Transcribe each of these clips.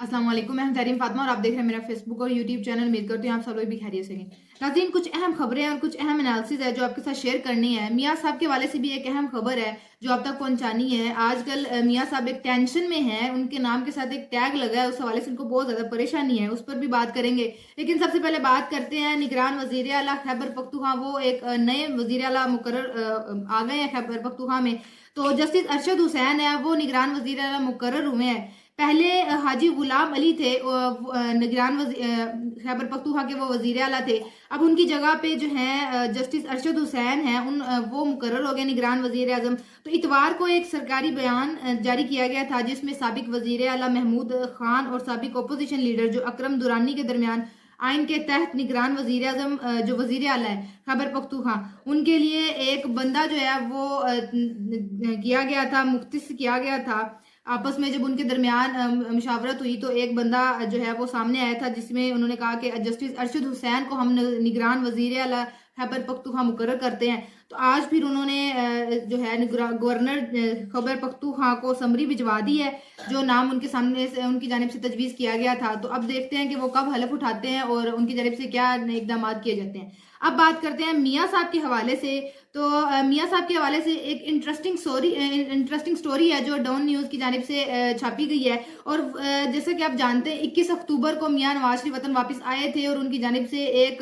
अस्सलाम वालेकुम, मैं हूं तरीम फातिमा और आप देख रहे हैं मेरा फेसबुक और यूट्यूब चैनल। उम्मीद करती हूँ आप सब लोग भी खैरियत से हैं। नाज़रीन, कुछ अहम खबरें और कुछ अहम एनालिसिस है जो आपके साथ शेयर करनी है। मियाँ साहब के हवाले से भी एक अहम खबर है जो आप तक पहुंचानी है। आजकल मियाँ साहब एक टेंशन में हैं, उनके नाम के साथ एक टैग लगा है, उस हवाले से उनको बहुत ज्यादा परेशानी है, उस पर भी बात करेंगे। लेकिन सबसे पहले बात करते हैं निगरान वजीर आला खैबर पख्तूनख्वा। वो एक नए वजीर आला मुकर्रर आ गए हैं खैबर पख्तूनख्वा में। तो जस्टिस अरशद हुसैन है, वो निगरान वजीर आला मुकर्रर हुए हैं। पहले हाजी गुलाम अली थे निगरान खैबर पख्तूनख्वा के, वो वजीर आला थे। अब उनकी जगह पे जो है जस्टिस अरशद हुसैन हैं, वो मुकर्रर हो गए निगरान वजीर आजम। तो इतवार को एक सरकारी बयान जारी किया गया था जिसमें साबिक वजीर आला महमूद खान और साबिक अपोजिशन लीडर जो अकरम दुरानी के दरमियान आइन के तहत निगरान वजीर आजम जो वजीर आला है खैबर पख्तूनख्वा, उनके लिए एक बंदा जो है वो किया गया था, मुख्तस किया गया था। आपस में जब उनके दरमियान मुशावरत हुई तो एक बंदा जो है वो सामने आया था जिसमें उन्होंने कहा कि जस्टिस अरशद हुसैन को हम निगरान वजीर आला खैबर पख्तूनख्वा मुकर्रर करते हैं। तो आज फिर उन्होंने जो है गवर्नर खैबर पख्तूनख्वा को समरी भिजवा दी है जो नाम उनके सामने से उनकी जानिब से तजवीज़ किया गया था। तो अब देखते हैं कि वो कब हलफ उठाते हैं और उनकी जानिब से क्या इकदाम किए जाते हैं। अब बात करते हैं मियाँ साहब के हवाले से। तो मियाँ साहब के हवाले से एक इंटरेस्टिंग स्टोरी है जो डॉन न्यूज़ की जानिब से छापी गई है। और जैसे कि आप जानते हैं 21 अक्टूबर को मियाँ नवाज शरीफ वतन वापस आए थे और उनकी जानिब से एक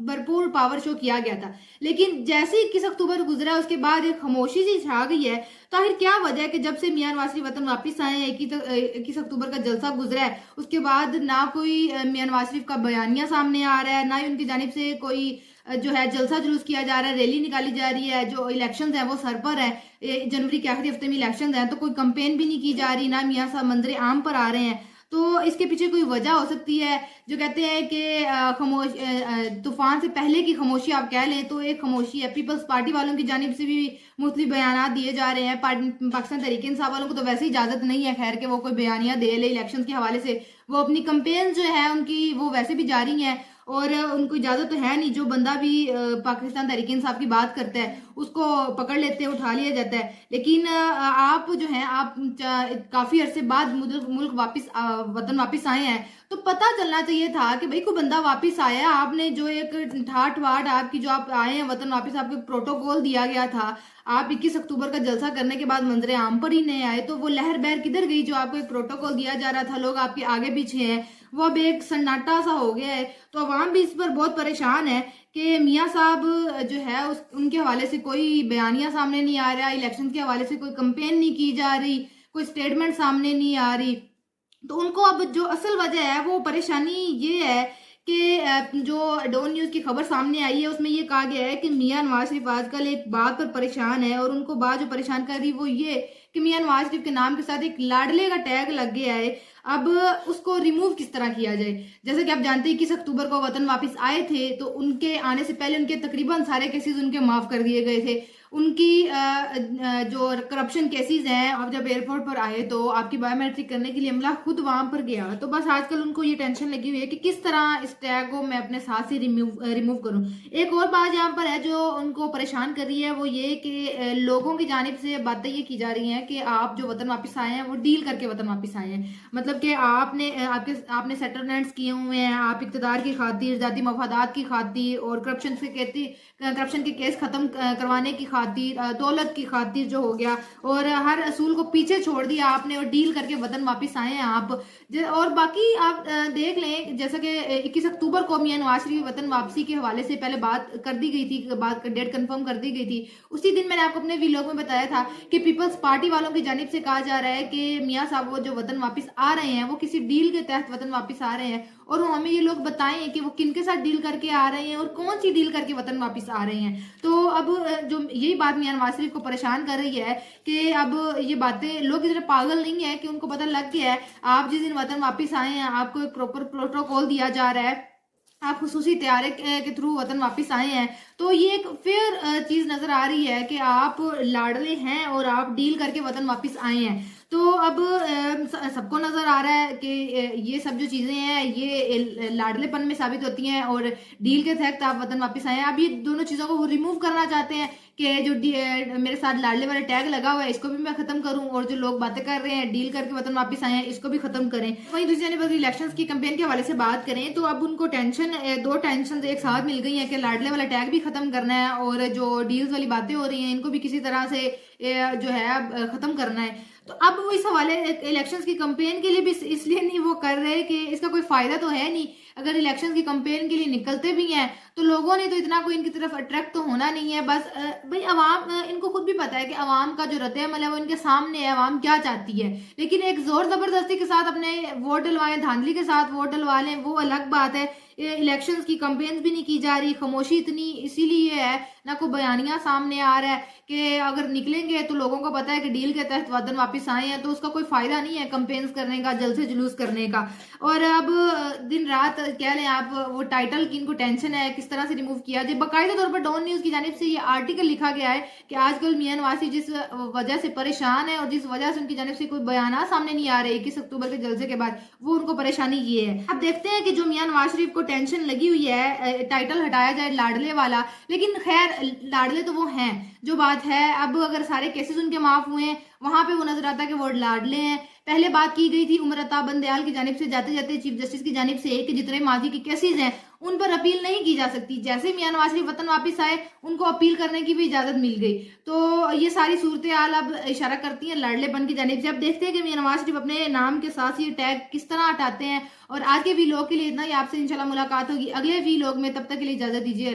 भरपूर पावर शो किया गया था। लेकिन जैसे 21 अक्टूबर गुजरा उसके बाद एक खामोशी सी छा गई है। तो आखिर क्या वजह है कि जब से मियाँ नवाज शरीफ वतन वापस आए हैं, 21 अक्टूबर का जलसा गुजरा है, उसके बाद ना कोई मियाँ नवाज शरीफ का बयानिया सामने आ रहा है, ना ही उनकी जानिब से कोई जो है जलसा जुलूस किया जा रहा है, रैली निकाली जा रही है। जो इलेक्शन है वो सर पर है, जनवरी के आखिरी हफ्ते में इलेक्शन है, तो कोई कंपेन भी नहीं की जा रही, ना मियाँ साहब मंजरे आम पर आ रहे हैं। तो इसके पीछे कोई वजह हो सकती है। जो कहते हैं कि खामोश तूफान से पहले की खामोशी आप कह लें तो एक खामोशी है। पीपल्स पार्टी वालों की जानिब से भी मुख्तलिफ बयान दिए जा रहे हैं। पाकिस्तान तहरीक इंसाफ वालों को तो वैसे ही इजाजत नहीं है खैर के वो कोई बयानियां दे ले इलेक्शन के हवाले से। वो अपनी कंपेन जो है उनकी वो वैसे भी जारी है और उनको इजाजत तो है नहीं। जो बंदा भी पाकिस्तान तहरीक इंसाफ की बात करता है उसको पकड़ लेते हैं, उठा लिया जाता है। लेकिन आप जो है आप काफी अरसे बाद मुल्क वापस वतन वापस आए हैं, तो पता चलना चाहिए था कि भाई कोई बंदा वापस आया। आपने जो एक ठाट वाट आपकी जो आप आए हैं वतन वापस, आपको प्रोटोकॉल दिया गया था। आप 21 अक्टूबर का जलसा करने के बाद मंजरे आम पर ही नहीं आए, तो वो लहर बहर किधर गई जो आपको एक प्रोटोकॉल दिया जा रहा था? लोग आपके आगे पीछे हैं, वो अब एक सन्नाटा सा हो गया है। तो अवाम भी इस पर बहुत परेशान है कि मियाँ साहब जो है उनके हवाले से कोई बयानिया सामने नहीं आ रहा, इलेक्शन के हवाले से कोई कंपेन नहीं की जा रही, कोई स्टेटमेंट सामने नहीं आ रही। तो उनको अब जो असल वजह है वो परेशानी ये है कि जो डॉन न्यूज़ की खबर सामने आई है उसमें ये कहा गया है कि मियाँ नवाज शरीफ आजकल एक बात पर परेशान है और उनको बात जो परेशान कर रही वो ये कि मियाँ नवाज शरीफ के नाम के साथ एक लाडले का टैग लग गया है। अब उसको रिमूव किस तरह किया जाए? जैसे कि आप जानते हैं 21 अक्टूबर को वतन वापस आए थे तो उनके आने से पहले उनके तकरीबन सारे केसेस उनके माफ कर दिए गए थे। उनकी जो करप्शन केसेस हैं, अब जब एयरपोर्ट पर आए तो आपकी बायोमेट्रिक करने के लिए अमला खुद वहां पर गया। तो बस आजकल उनको ये टेंशन लगी हुई है कि किस तरह इस टैग को मैं अपने साथ से रिमूव करूं। एक और बात यहाँ पर है जो उनको परेशान कर रही है वो ये कि लोगों की जानिब से बातें ये की जा रही हैं कि आप जो वतन वापस आए हैं वो डील करके वतन वापस आए हैं। मतलब कि आपने सेटलमेंट्स किए हुए हैं, आप इक़्तिदार की खातिर, जाती मफादात की खातिर और करप्शन के केस खत्म करवाने की खातिर, दौलत की खातिर जो हो गया, और हर असूल को पीछे छोड़ दिया आपने और डील करके वतन वापस आए हैं आप। और बाकी आप देख लें जैसा कि 21 अक्टूबर को मियां नवाज शरीफ वतन वापसी के हवाले से पहले बात कर दी गई थी, बात डेट कंफर्म कर दी गई थी। उसी दिन मैंने आपको अपने व्लॉग में बताया था कि पीपल्स पार्टी वालों की जानिब से कहा जा रहा है कि मियाँ साहब वो जो वतन वापस आ रहे हैं वो किसी डील के तहत वतन वापस आ रहे हैं और हमें ये लोग बताएं कि वो किन के साथ डील करके आ रहे हैं और कौन सी डील करके वतन वापस आ रहे हैं। तो अब जो यही बात मियां नवाज शरीफ को परेशान कर रही है कि अब ये बातें लोग इतने पागल नहीं है कि उनको पता लग गया है आप जिस दिन वतन वापस आए हैं आपको एक प्रॉपर प्रोटोकॉल दिया जा रहा है, आप खसूसी तैयारी के थ्रू वतन वापस आए हैं। तो ये एक फेयर चीज नजर आ रही है कि आप लाडले हैं और आप डील करके वतन वापस आए हैं। तो अब सबको नजर आ रहा है कि ये सब जो चीजें हैं ये लाडलेपन में साबित होती हैं और डील के तहत आप वतन वापस आए हैं। अब ये दोनों चीजों को वो रिमूव करना चाहते हैं कि जो मेरे साथ लाडले वाला टैग लगा हुआ है इसको भी मैं खत्म करूं, और जो लोग बातें कर रहे हैं डील करके वतन वापस आए हैं इसको भी खत्म करें। वहीं दूसरी जानब अगर इलेक्शंस की कैंपेन के हवाले से बात करें तो अब उनको दो टेंशन एक साथ मिल गई है कि लाडले वाला टैग भी खत्म करना है और जो डील्स वाली बातें हो रही हैं इनको भी किसी तरह से जो है खत्म करना है। तो अब वो इस हवाले इलेक्शंस की कैंपेन के लिए भी इसलिए नहीं वो कर रहे कि इसका कोई फायदा तो है नहीं। अगर इलेक्शंस की कैंपेन के लिए निकलते भी हैं तो लोगों ने तो इतना कोई इनकी तरफ अट्रैक्ट तो होना नहीं है। बस भाई अवाम इनको खुद भी पता है कि अवाम का जो रद्द-ए-अमल है वो इनके सामने है, अवाम क्या चाहती है। लेकिन एक जोर जबरदस्ती के साथ अपने वोट डलवाएं, धांधली के साथ वोट डलवा लें, वो अलग बात है। इलेक्शंस की कैंपेन्स भी नहीं की जा रही, खामोशी इतनी इसीलिए है, ना कोई बयानिया सामने आ रहा है कि अगर निकलेंगे तो लोगों को पता है कि डील के तहत वतन वापस आए हैं तो उसका कोई फायदा नहीं है कैंपेन्स करने का, जल से जुलूस करने का। और अब दिन रात कह लें आप, वो टाइटल की इनको टेंशन है किस तरह से रिमूव किया जाए। बाकायदा तौर पर डॉन न्यूज की जानिब से ये आर्टिकल लिखा गया है कि आजकल मियां नवाज जिस वजह से परेशान है और जिस वजह से उनकी जानिब से कोई बयान सामने नहीं आ रहे 21 अक्टूबर के जलसे के बाद, वो उनको परेशानी ये है। अब देखते हैं कि जो मियां नवाज शरीफ को टेंशन लगी हुई है टाइटल हटाया जाए लाडले वाला, लेकिन खैर लाडले तो वो हैं। जो बात है अब अगर सारे केसेस उनके माफ हुए हैं वहां पे वो नजर आता है कि वो लाडले हैं। पहले बात की गई थी उमर अता बंदयाल की जानिब से जाते जाते चीफ जस्टिस की जानिब से कि जितने माजी के केसेस हैं उन पर अपील नहीं की जा सकती। जैसे मियां नवाज शरीफ वतन वापस आए उनको अपील करने की भी इजाजत मिल गई। तो ये सारी सूरत हाल अब इशारा करती है लाडलेपन की जानिब से। अब देखते हैं कि मियां नवाज शरीफ अपने नाम के साथ ये टैग किस तरह हटाते हैं। और आज के वीलॉग के लिए इतना ही, आपसे इंशाल्लाह मुलाकात होगी अगले वीलॉग में, तब तक के लिए इजाजत दीजिए।